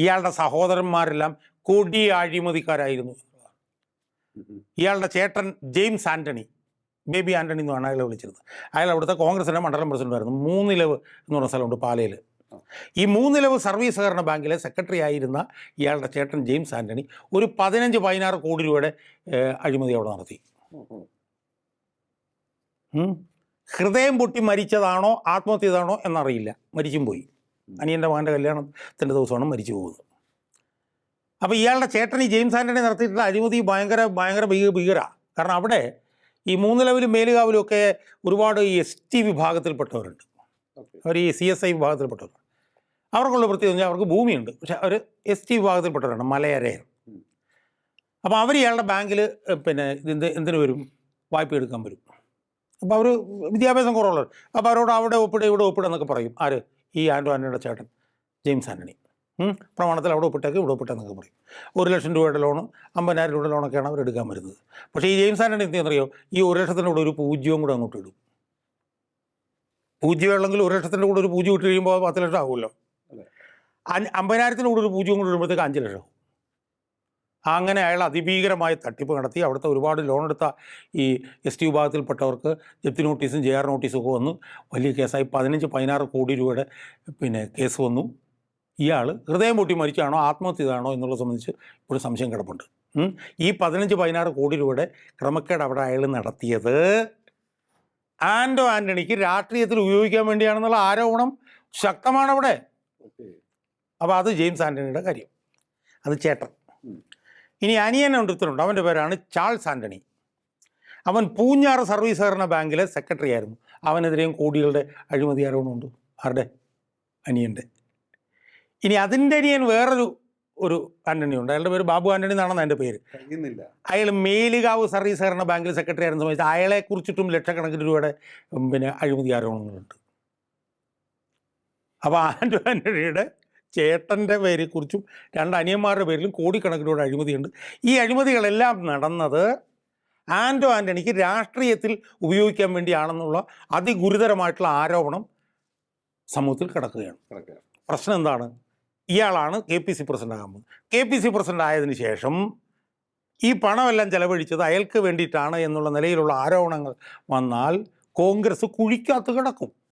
ഇയാളുടെ സഹോദരന്മാരെല്ലാം കൊടിയ അഴിമതിക്കാരായിരുന്നു. ഇയാളുടെ ചേട്ടൻ ജെയിംസ് ആൻ്റണി, ബേബി ആൻ്റണി എന്നാണ് അയാളെ വിളിച്ചിരുന്നത്. അയാൾ അവിടുത്തെ കോൺഗ്രസിൻ്റെ മണ്ഡലം പ്രസിഡൻ്റായിരുന്നു. മൂന്നിലവ് എന്ന് പറഞ്ഞ സ്ഥലമുണ്ട് പാലയിൽ. ഈ മൂന്നിലവ് സർവീസ് സഹകരണ ബാങ്കിലെ സെക്രട്ടറി ആയിരുന്ന ഇയാളുടെ ചേട്ടൻ ജെയിംസ് ആൻ്റണി ഒരു 15-16 കോടി രൂപയുടെ അഴിമതി അവിടെ നടത്തി. ഹൃദയം പൊട്ടി മരിച്ചതാണോ ആത്മഹത്യ ചെയ്താണോ എന്നറിയില്ല, മരിച്ചും പോയി. അനിയൻ്റെ മകൻ്റെ കല്യാണത്തിൻ്റെ ദിവസമാണ് മരിച്ചു പോകുന്നത്. അപ്പോൾ ഇയാളുടെ ചേട്ടൻ ഈ ജെയിംസ് ആൻ്റണി നടത്തിയിട്ടുള്ള അഴിമതി ഭയങ്കര ഭീകര. കാരണം അവിടെ ഈ മൂന്നിലവിലും മേലുകാവിലും ഒക്കെ ഒരുപാട് ST വിഭാഗത്തിൽപ്പെട്ടവരുണ്ട്. അവർ ഈ CSI വിഭാഗത്തിൽപ്പെട്ടവരുണ്ട്. അവർക്കുള്ള പ്രത്യേകത അവർക്ക് ഭൂമിയുണ്ട്, പക്ഷെ അവർ ST വിഭാഗത്തിൽപ്പെട്ടവരാണ്, മലയരയർ. അപ്പോൾ അവർ ഇയാളുടെ ബാങ്കിൽ എന്തിനു വരും, വായ്പ എടുക്കാൻ വരും. അപ്പോൾ അവർ വിദ്യാഭ്യാസം കുറവുള്ളവർ. അപ്പോൾ അവരോട് അവിടെ ഒപ്പിടുക ഇവിടെ ഒപ്പിടുക എന്നൊക്കെ പറയും. ആര്? ഈ ആൻ്റണിയുടെ ചേട്ടൻ ജെയിംസ് ആൻ്റണി. പ്രമാണത്തിൽ അവിടെ ഒപ്പിട്ടേക്ക് ഇവിടെ ഒപ്പിട്ടെന്നൊക്കെ പറയും. 1 ലക്ഷം രൂപയുടെ ലോണ് 50,000 രൂപയുടെ ലോണൊക്കെയാണ് അവർ എടുക്കാൻ വരുന്നത്. പക്ഷേ ഈ ജെയിംസ് ആൻ്റണി എന്തെന്നറിയോ, ഈ 1 ലക്ഷത്തിൻ്റെ കൂടെ ഒരു പൂജ്യവും കൂടെ അങ്ങോട്ട് ഇടും. പൂജ്യം ഉള്ളെങ്കിൽ 1 ലക്ഷത്തിൻ്റെ കൂടെ ഒരു പൂജ്യം ഇട്ട് കഴിയുമ്പോൾ 10 ലക്ഷം ആകുമല്ലോ. 50,000 കൂടെ ഒരു പൂജ്യവും കൂടെ ഇടുമ്പോഴത്തേക്ക് 5 ലക്ഷം. അങ്ങനെ അയാൾ അതിഭീകരമായ തട്ടിപ്പ് നടത്തി. അവിടുത്തെ ഒരുപാട് ലോൺ എടുത്ത ഈ ST വിഭാഗത്തിൽപ്പെട്ടവർക്ക് ജപ്തി നോട്ടീസും JR നോട്ടീസും ഒക്കെ വന്നു. വലിയ കേസായി. 15-16 കോടി രൂപയുടെ കേസ് വന്നു. ഇയാൾ ഹൃദയം പൊട്ടി മരിച്ചാണോ ആത്മഹത്യ ചെയ്താണോ എന്നുള്ളത് സംബന്ധിച്ച് ഒരു സംശയം കിടപ്പുണ്ട്. ഈ 15-16 കോടി രൂപയുടെ ക്രമക്കേട് അവിടെ അയാൾ നടത്തിയത് ആൻ്റണിക്ക് രാഷ്ട്രീയത്തിൽ ഉപയോഗിക്കാൻ വേണ്ടിയാണെന്നുള്ള ആരോപണം ശക്തമാണ് അവിടെ. അപ്പോൾ അത് ജെയിംസ് ആൻ്റണിയുടെ കാര്യം, അത് ചേട്ടൻ. ഇനി അനിയൻ ഒരുത്തനുണ്ട്, അവൻ്റെ പേരാണ് ചാൾസ് ആൻ്റണി. അവൻ പൂഞ്ഞാറ് സർവീസ് സഹകരണ ബാങ്കിലെ സെക്രട്ടറി ആയിരുന്നു. അവനെതിരെയും കോടികളുടെ അഴിമതി ആരോപണമുണ്ട്. ആരുടെ? അനിയൻ്റെ. ഇനി അതിൻ്റെ അനിയൻ ഒരു ആൻ്റണി ഉണ്ട്. അയാളുടെ പേര് ബാബു ആൻ്റണി എന്നാണെന്ന് എൻ്റെ പേര്. അയാൾ മേലുകാവ് സർവീസ് സഹകരണ ബാങ്കിൽ സെക്രട്ടറി ആയിരുന്ന സമയത്ത് അയാളെക്കുറിച്ചിട്ടും ലക്ഷക്കണക്കിന് രൂപയുടെ അഴിമതി ആരോപണങ്ങളുണ്ട്. അപ്പോൾ ആൻ്റണിയുടെ ചേട്ടൻ്റെ പേരെക്കുറിച്ചും 2 അനിയന്മാരുടെ പേരിലും കോടിക്കണക്കിന് രൂപയുടെ അഴിമതിയുണ്ട്. ഈ അഴിമതികളെല്ലാം നടന്നത് ആൻ്റണിക്ക് രാഷ്ട്രീയത്തിൽ ഉപയോഗിക്കാൻ വേണ്ടിയാണെന്നുള്ള അതിഗുരുതരമായിട്ടുള്ള ആരോപണം സമൂഹത്തിൽ കിടക്കുകയാണ്. പ്രശ്നം എന്താണ്? ഇയാളാണ് KPC പ്രസിഡൻ്റ് ആകാൻ പോകുന്നത്. KPC പ്രസിഡൻ്റ് ആയതിനു ശേഷം ഈ പണമെല്ലാം ചെലവഴിച്ചത് അയാൾക്ക് വേണ്ടിയിട്ടാണ് എന്നുള്ള നിലയിലുള്ള ആരോപണങ്ങൾ വന്നാൽ കോൺഗ്രസ് കുഴിക്കകത്ത് കിടക്കും.